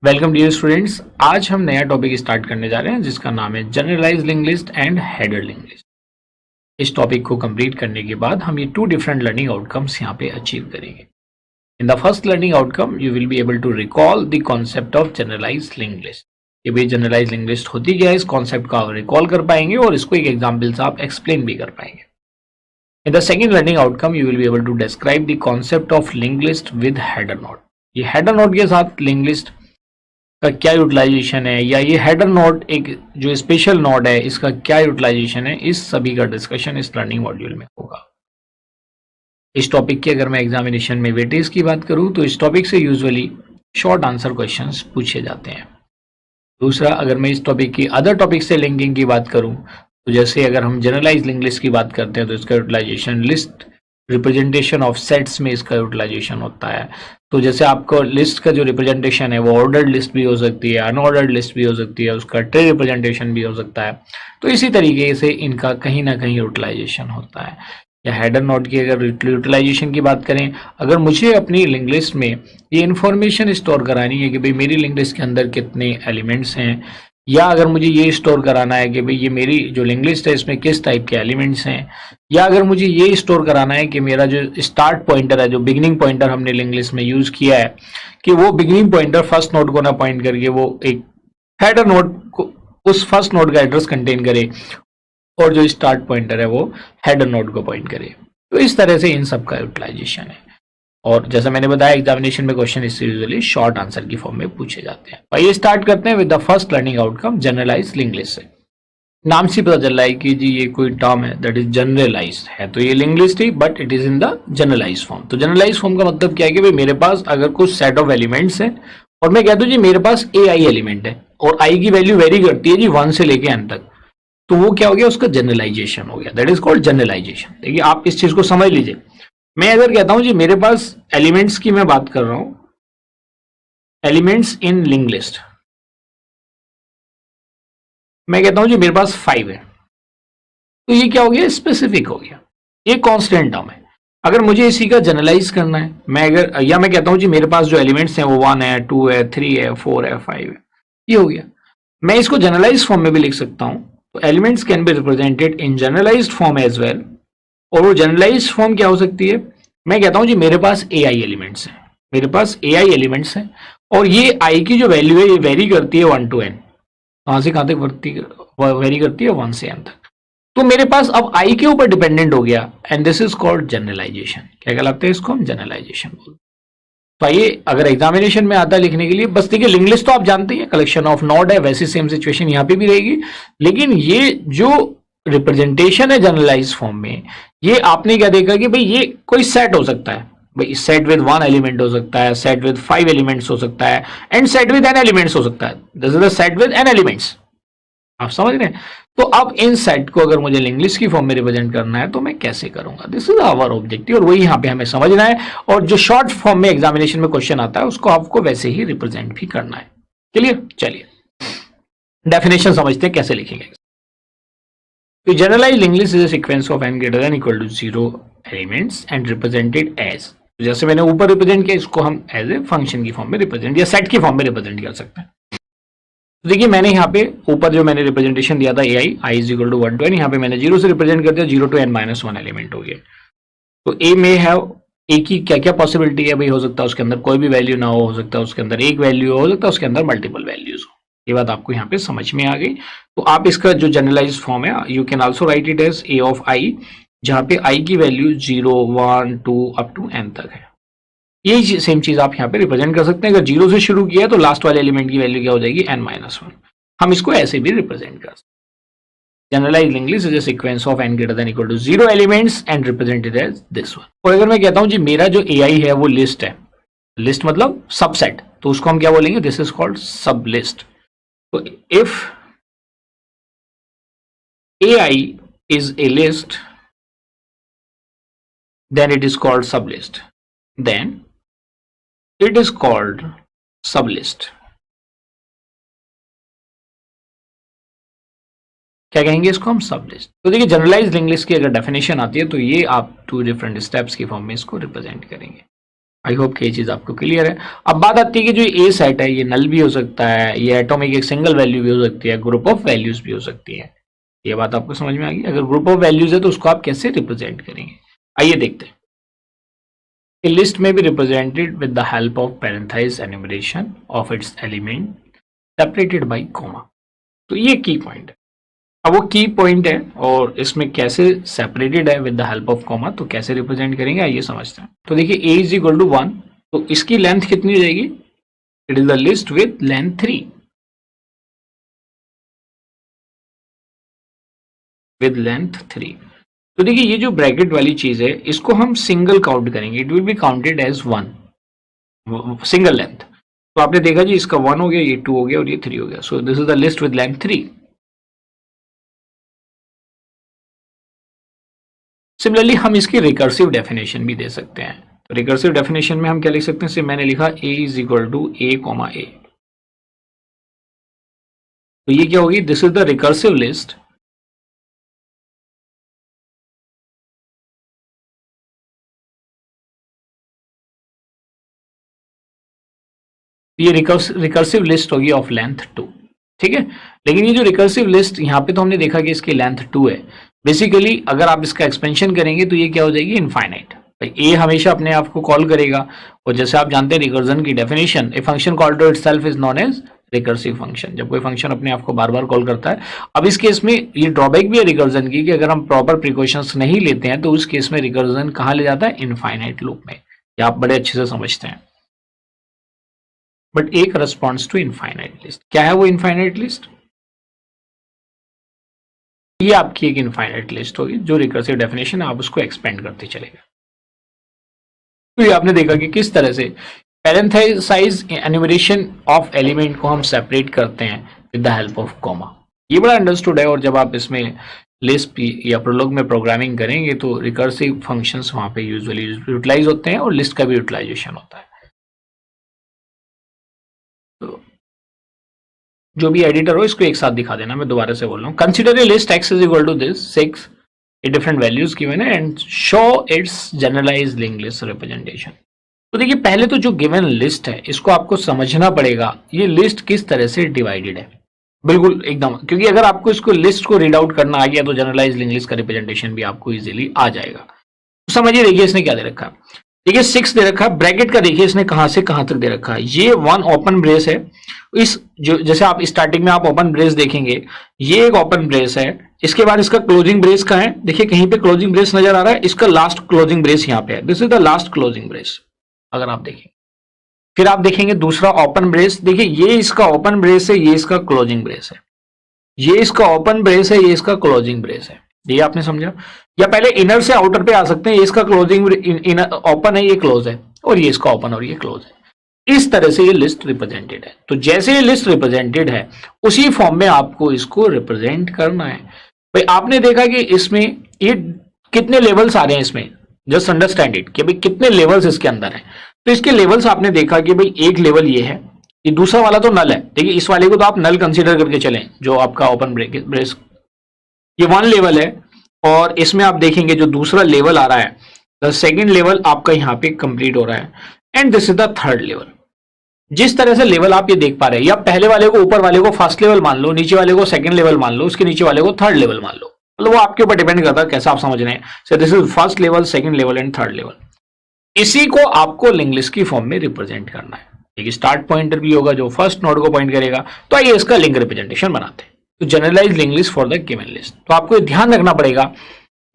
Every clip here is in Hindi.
Welcome dear students. आज हम नया टॉपिक स्टार्ट करने जा रहे हैं जिसका नाम है generalise link list and header link list. इस टॉपिक को कंप्लीट करने के बाद हम ये 2 डिफरेंट लर्निंग आउटकम्स यहाँ पे अचीव करेंगे। In the first learning outcome you will be able to recall the concept of generalise link list. ये भाई जनरलाइज लिंक लिस्ट होती क्या है, इस कॉन्सेप्ट को आप रिकॉल कर पाएंगे और इसको एक एग्जाम्पल से आप एक्सप्लेन भी कर पाएंगे। In the second learning outcome you will be able to describe the concept of link list with header node. ये हेडर नोड के साथ लिंक लिस्ट का क्या यूटिलाइजेशन है, या ये हेडर नोड एक जो स्पेशल नोड है इसका क्या यूटिलाइजेशन है, इस सभी का डिस्कशन इस लर्निंग मॉड्यूल में होगा। इस टॉपिक की अगर मैं एग्जामिनेशन में वेटेज की बात करूं तो इस टॉपिक से यूजुअली शॉर्ट आंसर क्वेश्चंस पूछे जाते हैं। दूसरा, अगर मैं इस टॉपिक की अदर टॉपिक से लिंकिंग की बात करूं तो जैसे अगर हम जनरलाइज लिंक लिस्ट की बात करते हैं तो इसका utilisation list representation of sets में इसका यूटिलाइजेशन होता है। तो जैसे आपको लिस्ट का जो रिप्रेजेंटेशन है वो ऑर्डर्ड लिस्ट भी हो सकती है, अनऑर्डर्ड लिस्ट भी हो सकती है, उसका ट्री रिप्रेजेंटेशन भी हो सकता है। तो इसी तरीके से इनका कहीं ना कहीं यूटिलाइजेशन होता है। या हेडर नोड की अगर यूटिलाइजेशन की बात करें, अगर मुझे अपनी लिंक लिस्ट में ये इन्फॉर्मेशन स्टोर करानी है कि भाई मेरी लिंक लिस्ट के अंदर कितने एलिमेंट्स हैं, या अगर मुझे ये स्टोर कराना है कि भाई ये मेरी जो लिंक लिस्ट है इसमें किस टाइप के एलिमेंट्स हैं, या अगर मुझे ये स्टोर कराना है कि मेरा जो स्टार्ट पॉइंटर है, जो बिगिनिंग पॉइंटर हमने लिंक लिस्ट में यूज किया है, कि वो बिगिनिंग पॉइंटर फर्स्ट नोड को ना पॉइंट करके वो एक हेडर नोड को उस फर्स्ट नोड का एड्रेस कंटेन करे, और जो स्टार्ट पॉइंटर है वो हेडर नोड को पॉइंट करे। तो इस तरह से इन सब का यूटिलाइजेशन है। और जैसा मैंने बताया एग्जामिनेशन में क्वेश्चन इससे यूजुअली शॉर्ट आंसर की फॉर्म में पूछे जाते हैं। आइए स्टार्ट करते हैं with the first learning outcome generalise link list से। नाम से पता चल रहा है कि जी ये कोई टर्म है दैट इज जनरलाइज है, तो ये लिंक लिस्ट ही but it is in the generalise form. तो जनरलाइज फॉर्म का मतलब क्या है कि भाई मेरे पास अगर कुछ सेट ऑफ एलिमेंट्स है और मैं कहता हूँ जी मेरे पास ए आई एलिमेंट है और आई की वैल्यू वेरी करती है जी 1 से लेके n तक, तो वो क्या हो गया, उसका जनरलाइजेशन हो गया, दैट इज कॉल्ड जनरलाइजेशन। देखिए आप इस चीज को समझ लीजिए। मैं अगर कहता हूं जी मेरे पास एलिमेंट्स की मैं बात कर रहा हूं, एलिमेंट्स इन लिंक लिस्ट, मैं कहता हूं जी मेरे पास 5 है, तो ये क्या हो गया, स्पेसिफिक हो गया, ये कांस्टेंट टर्म है। अगर मुझे इसी का जनरलाइज करना है, मैं अगर या मैं कहता हूं जी मेरे पास जो एलिमेंट्स हैं वो 1 है, 2 है, 3 है, 4 है, 5 है, ये हो गया। मैं इसको जनरलाइज फॉर्म में भी लिख सकता हूं। तो elements can be represented in generalised form as well. और वो जनरलाइज्ड फॉर्म क्या हो सकती है, मैं कहता हूं जी मेरे पास ए आई एलिमेंट्स हैं, मेरे पास ए आई एलिमेंट्स हैं और ये आई की जो वैल्यू है ये वेरी करती है 1 to n। कहां से कहां तक वेरी करती है, 1 से n तक। तो मेरे पास अब आई के ऊपर डिपेंडेंट हो गया and this is called generalisation. क्या कहलाते हैं इसको हम, जनरलाइजेशन बोलते हैं। तो आइए अगर एग्जामिनेशन में आता है लिखने के लिए, बस देखिए लिंक लिस्ट तो आप जानते हैं कलेक्शन ऑफ नोड है, वैसी सेम सिचुएशन यहाँ पे भी रहेगी, लेकिन ये जो रिप्रेजेंटेशन है जनरलाइज फॉर्म में, ये आपने क्या देखा कि भाई ये कोई सेट हो सकता है, भाई सेट विद 1 एलिमेंट हो सकता है, सेट विद 5 एलिमेंट्स हो सकता है, and set with n elements हो सकता है। This is the set with n elements. आप समझ रहे हैं। तो अब इन सेट को अगर मुझे लिंक लिस्ट की फॉर्म में रिप्रेजेंट करना है तो मैं कैसे करूंगा, दिस इज आवर ऑब्जेक्टिव, और वही यहाँ पे हमें समझना है। और जो शॉर्ट फॉर्म में एग्जामिनेशन में क्वेश्चन आता है उसको आपको वैसे ही रिप्रेजेंट भी करना है। क्लियर, चलिए डेफिनेशन समझते हैं कैसे लिखेंगे। तो generalise link list is a sequence of n greater than equal to 0 elements and represented as, तो जैसे मैंने ऊपर रिप्रेजेंट किया इसको हम एज ए फंक्शन की फॉर्म में रिप्रेजेंट या सेट की फॉर्म में रिप्रेजेंट कर सकते हैं। तो देखिए मैंने यहाँ पे ऊपर जो मैंने रिप्रेजेंटेशन दिया था i is equal to 1 to n, यहाँ पे मैंने 0 से रिप्रेजेंट कर दिया, 0 to n - 1 एलिमेंट हो गया। तो ए में है ए की क्या क्या पॉसिबिलिटी है, भाई हो सकता है उसके अंदर कोई भी वैल्यू ना हो सकता है उसके अंदर एक वैल्यू हो सकता है उसके अंदर मल्टीपल वैल्यूज हो। ये बात आपको यहाँ पे समझ में आ गई। तो आप इसका जो जनरलाइज फॉर्म है you can also write it as A of i, जहाँ पे आई की वैल्यू 0, 1, 2 अप टू n तक है। यही सेम चीज आप यहाँ पे रिप्रेजेंट कर सकते हैं। अगर 0 से शुरू किया है तो लास्ट वाले एलिमेंट की वैल्यू क्या हो जाएगी, n - 1। हम इसको ऐसे भी रिप्रेजेंट कर सकते हैं। Generalise link list is a sequence of n greater than equal to 0 elements and represented as this one. और अगर मैं कहता हूं जी मेरा जो ai है वो लिस्ट है, लिस्ट मतलब सबसेट, तो उसको हम क्या बोलेंगे, दिस इज कॉल्ड सब लिस्ट। तो if ai is a list then it is called sublist, then it is called sublist। क्या कहेंगे इसको हम, सब लिस्ट। तो देखिए जनरलाइज लिंक लिस्ट की अगर डेफिनेशन आती है तो ये आप 2 डिफरेंट स्टेप्स की फॉर्म में इसको रिप्रेजेंट करेंगे। आई होप कि ये चीज आपको क्लियर है। अब बात आती है कि जो ए सेट है ये नल भी हो सकता है, ये एटॉमिक एक सिंगल वैल्यू भी हो सकती है, ग्रुप ऑफ वैल्यूज भी हो सकती है। ये बात आपको समझ में आ गई। अगर ग्रुप ऑफ वैल्यूज है तो उसको आप कैसे रिप्रेजेंट करेंगे, आइए देखते हैं। A list may be represented with the help of parenthesized enumeration of its element separated by comma। तो ये की पॉइंट है। अब वो की पॉइंट है और इसमें कैसे सेपरेटेड है with the help of comma, तो कैसे रिप्रेजेंट करेंगे आइए समझते हैं। तो देखिए a इज इक्वल टू 1, तो इसकी लेंथ कितनी हो जाएगी, it is the list with length 3, with length 3। तो देखिए ये जो ब्रैकेट वाली चीज है इसको हम सिंगल काउंट करेंगे, it will be counted as 1 single length. तो आपने देखा जी इसका 1 हो गया, ये 2 हो गया और ये 3 हो गया। So this is the list with length 3। Similarly हम इसकी रिकर्सिव डेफिनेशन भी दे सकते हैं। तो रिकर्सिव डेफिनेशन में हम क्या लिख सकते हैं, सिर्फ मैंने लिखा a is equal to a comma a। तो ये क्या होगी, this is the recursive list ये रिकर्सिव लिस्ट होगी ऑफ लेंथ 2, ठीक है। लेकिन ये जो रिकर्सिव लिस्ट यहाँ पे तो हमने देखा कि इसकी लेंथ 2 है। बेसिकली अगर आप इसका एक्सपेंशन करेंगे तो ये क्या हो जाएगी, इनफाइनाइट। ए हमेशा अपने आप को कॉल करेगा और जैसे आप जानते हैं रिकर्जन की definition, a function called to itself is known as recursive function. जब कोई फंक्शन अपने आप को बार बार कॉल करता है। अब इस केस में ये ड्रॉबैक भी है रिकर्जन की कि अगर हम प्रॉपर प्रिकॉशंस नहीं लेते हैं तो उस केस में रिकर्जन कहाँ ले जाता है, इनफाइनाइट लूप में। ये आप बड़े अच्छे से समझते हैं। But a corresponds to infinite list. क्या है वो इनफाइनाइट लिस्ट, ये आपकी एक इनफाइनाइट लिस्ट होगी जो रिकर्सिव डेफिनेशन है, आप उसको एक्सपेंड करते चलेगा। तो ये आपने देखा कि किस तरह से पैरेंथेसाइज एनुमरेशन ऑफ एलिमेंट को हम सेपरेट करते हैं with the help of comma. ये बड़ा अंडरस्टूड है। और जब आप इसमें लिस्ट या प्रोलॉग में प्रोग्रामिंग करेंगे तो रिकर्सिव फंक्शंस वहां पे यूजुअली यूटिलाइज होते हैं और लिस्ट का भी यूटिलाइजेशन होता है। तो जो भी एडिटर हो इसको एक साथ दिखा देना, मैं दोबारा से बोल रहा हूँ। Consider a list x is equal to this 6 different values given है and show its generalised linked list representation. तो देखिए पहले तो जो गिवन लिस्ट है इसको आपको समझना पड़ेगा ये लिस्ट किस तरह से डिवाइडेड है, बिल्कुल एकदम। क्योंकि अगर आपको इसको लिस्ट को रीड आउट करना आ गया तो जनरलाइज्ड लिंक्ड लिस्ट का रिप्रेजेंटेशन भी आपको इजीली आ जाएगा। तो समझिए, देखिए इसने क्या दे रखा है, देखिए 6 दे रखा है, ब्रैकेट का देखिए इसने कहां से कहां तक दे रखा है। ये 1 ओपन ब्रेस है, इस जो जैसे आप स्टार्टिंग में आप ओपन ब्रेस देखेंगे ये एक ओपन ब्रेस है, इसके बाद इसका क्लोजिंग ब्रेस का है, देखिए कहीं पे क्लोजिंग ब्रेस नजर आ रहा है, इसका लास्ट क्लोजिंग ब्रेस यहाँ पे है, this is the last closing brace. अगर आप देखें फिर आप देखेंगे दूसरा ओपन ब्रेस, देखिए ये इसका ओपन ब्रेस है, ये इसका क्लोजिंग ब्रेस है, ये इसका ओपन ब्रेस है, ये इसका क्लोजिंग ब्रेस है। ये आपने समझा, या पहले इनर से आउटर पे आ सकते हैं, ये इसका क्लोजिंग ओपन है, ये क्लोज है, और ये इसका ओपन और ये क्लोज है। इस तरह से ये लिस्ट रिप्रेजेंटेड है। तो जैसे ये लिस्ट रिप्रेजेंटेड है उसी फॉर्म में आपको इसको रिप्रेजेंट करना है। भाई आपने देखा कि इसमें ये कितने लेवल्स आ रहे हैं इसमें, जस्ट अंडरस्टैंड इट कि भाई कितने लेवल्स इसके अंदर है। तो इसके लेवल्स आपने देखा कि भाई एक लेवल ये है, ये दूसरा वाला तो नल है, देखिए इस वाले को तो आप नल कंसीडर करके चलें जो आपका ओपन ब्रेस, ये 1 लेवल है। और इसमें आप देखेंगे जो दूसरा लेवल आ रहा है, द सेकेंड लेवल आपका यहाँ पे कंप्लीट हो रहा है and this is the third level. जिस तरह से लेवल आप ये देख पा रहे हैं, या पहले वाले को ऊपर वाले को फर्स्ट लेवल मान लो, नीचे वाले को सेकंड लेवल मान लो, उसके नीचे वाले को थर्ड लेवल मान लो, मतलब वो आपके ऊपर डिपेंड करता है कैसा आप समझ रहे हैं। So this is first level, second level and third level. इसी को आपको लिंक्ड लिस्ट की फॉर्म में रिप्रेजेंट करना है। एक स्टार्ट पॉइंटर भी होगा जो फर्स्ट नोड को पॉइंट करेगा। तो आइए इसका लिंक रिप्रेजेंटेशन बनाते हैं। तो generalise linked list for the given list. तो आपको ध्यान रखना पड़ेगा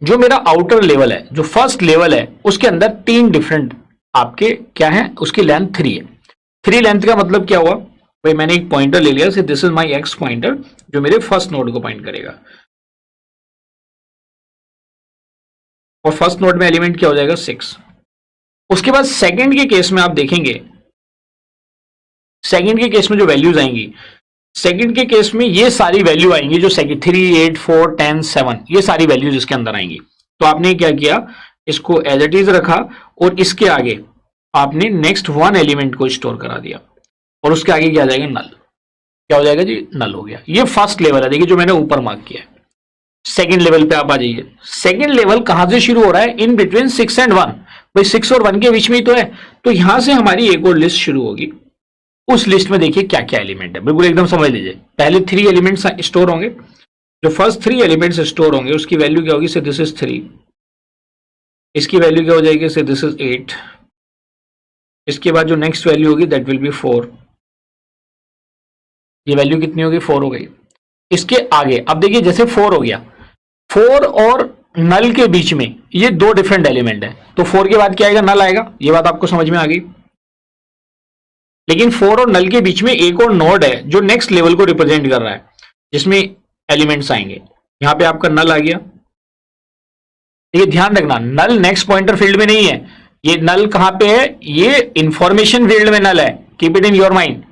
जो मेरा आउटर लेवल है, जो फर्स्ट लेवल है, उसके अंदर 3 डिफरेंट आपके क्या है, उसकी लेंथ 3 है। 3 लेंथ का मतलब क्या हुआ, भाई मैंने एक पॉइंटर ले लिया, this is my ex pointer जो मेरे फर्स्ट नोड को पॉइंट करेगा, और फर्स्ट नोड में एलिमेंट क्या हो जाएगा 6। उसके बाद सेकंड के केस में आप देखेंगे, सेकंड के केस में जो वैल्यूज आएंगी, सेकंड के केस में ये सारी वैल्यू आएंगी जो 3, 8, 4, 10, 7 ये सारी वैल्यूज इसके अंदर आएंगी। तो आपने क्या किया, इसको एज इट इज रखा और इसके आगे आपने नेक्स्ट 1 एलिमेंट को स्टोर करा दिया और उसके आगे क्या आ जाएगा, नल। क्या हो जाएगा जी, नल हो गया। ये फर्स्ट लेवल है, देखिए जो मैंने ऊपर मार्क किया है। सेकंड लेवल पे आप आ जाइए। सेकंड लेवल कहां से शुरू हो रहा है, इन बिटवीन 6 and 1। भाई 6 और 1 के बीच में ही तो है, तो यहां से हमारी एक और लिस्ट शुरू होगी। उस लिस्ट में देखिए क्या क्या एलिमेंट है, बिल्कुल एकदम समझ लीजिए। पहले 3 एलिमेंट्स स्टोर होंगे, जो फर्स्ट 3 एलिमेंट्स स्टोर होंगे उसकी वैल्यू क्या होगी, से दिस इज 3, इसकी वैल्यू क्या हो जाएगी, से दिस इज 8, इसके बाद जो नेक्स्ट वैल्यू होगी दैट विल बी 4, ये वैल्यू कितनी होगी, 4 हो गई। इसके आगे अब देखिए जैसे 4 हो गया, 4 और नल के बीच में ये 2 डिफरेंट एलिमेंट है, तो 4 के बाद क्या आएगा, नल आएगा, ये बात आपको समझ में आ गई। लेकिन 4 और नल के बीच में एक और नोड है जो नेक्स्ट लेवल को रिप्रेजेंट कर रहा है, जिसमें एलिमेंट्स आएंगे। यहां पे आपका नल आ गया। ये ध्यान रखना, नल नेक्स्ट पॉइंटर फील्ड में नहीं है, ये नल कहां पे है, ये इंफॉर्मेशन फील्ड में नल है, keep it in your mind.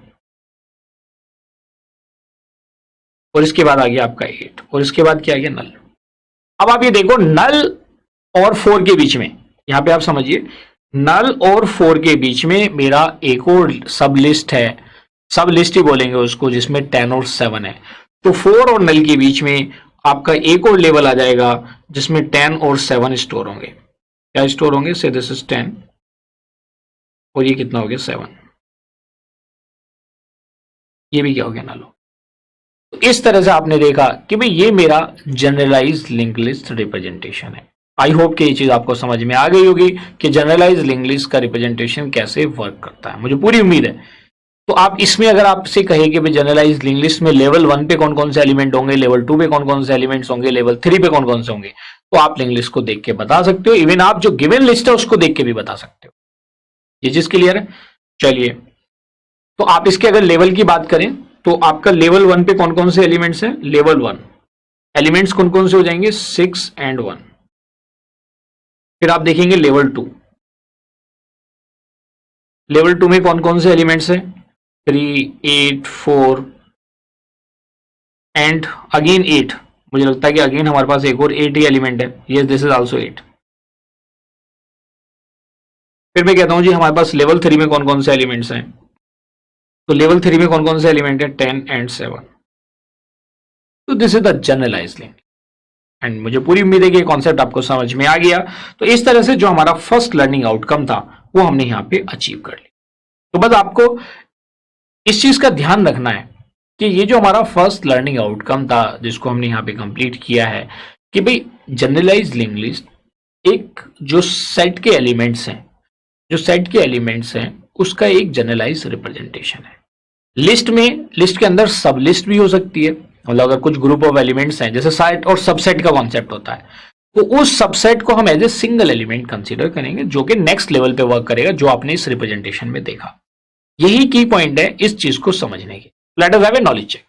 और इसके बाद आ गया आपका 8, और इसके बाद क्या आ गया, नल। अब आप ये देखो, नल और 4 के बीच में, यहां पे आप समझिए, नल और 4 के बीच में मेरा एक और सब लिस्ट है, सब लिस्ट ही बोलेंगे उसको, जिसमें 10 और 7 है। तो 4 और नल के बीच में आपका एक और लेवल आ जाएगा जिसमें 10 और 7 स्टोर होंगे। क्या स्टोर होंगे, से दिस इज 10 और ये कितना हो गया, 7, ये भी क्या हो गया, नल। तो इस तरह से आपने देखा कि भाई ये मेरा जनरलाइज्ड लिंक लिस्ट रिप्रेजेंटेशन है। आई होप कि ये चीज आपको समझ में आ गई होगी कि जनरलाइज्ड लिंक लिस्ट का रिप्रेजेंटेशन कैसे वर्क करता है, मुझे पूरी उम्मीद है। तो आप इसमें अगर आपसे कहे कि भाई जनरलाइज्ड लिंक लिस्ट में लेवल 1 पे कौन कौन से एलिमेंट होंगे, लेवल 2 पे कौन कौन से एलिमेंट्स होंगे, लेवल 3 पे कौन कौन से होंगे, तो आप लिंक लिस्ट को देख के बता सकते हो। इवन आप जो गिवन लिस्ट है उसको देख के भी बता सकते हो। ये चीज क्लियर है। चलिए, तो आप इसके अगर लेवल की बात करें तो आपका लेवल 1 पे कौन कौन से एलिमेंट्स हैं, लेवल 1 एलिमेंट्स कौन कौन से हो जाएंगे, 6 एंड 1। फिर आप देखेंगे लेवल 2, लेवल 2 में कौन कौन से एलिमेंट्स हैं, 3, 8, 4 एंड अगेन 8। मुझे लगता है कि अगेन हमारे पास एक और 8 ही एलिमेंट है। Yes, this is also 8। फिर मैं कहता हूं जी हमारे पास लेवल 3 में कौन कौन से एलिमेंट्स हैं, तो लेवल 3 में कौन कौन से एलिमेंट है, 10 एंड 7। तो this is the generalised link and मुझे पूरी उम्मीद है कि कॉन्सेप्ट आपको समझ में आ गया। तो इस तरह से जो हमारा फर्स्ट लर्निंग आउटकम था वो हमने यहां पे अचीव कर लिया। तो बस आपको इस चीज का ध्यान रखना है कि ये जो हमारा फर्स्ट लर्निंग आउटकम था जिसको हमने यहाँ पे कंप्लीट किया है कि भाई जनरलाइज्ड लिंक लिस्ट एक जो सेट के एलिमेंट्स हैं, जो सेट के एलिमेंट्स हैं उसका एक जनरलाइज्ड रिप्रेजेंटेशन है। लिस्ट में, लिस्ट के अंदर सब लिस्ट भी हो सकती है, मतलब अगर कुछ ग्रुप ऑफ एलिमेंट्स हैं, जैसे सेट और सबसेट का कॉन्सेप्ट होता है, तो उस सबसेट को हम as a single element consider करेंगे जो कि नेक्स्ट लेवल पे वर्क करेगा, जो आपने इस रिप्रेजेंटेशन में देखा। यही की पॉइंट है इस चीज को समझने की। Let us have a knowledge check.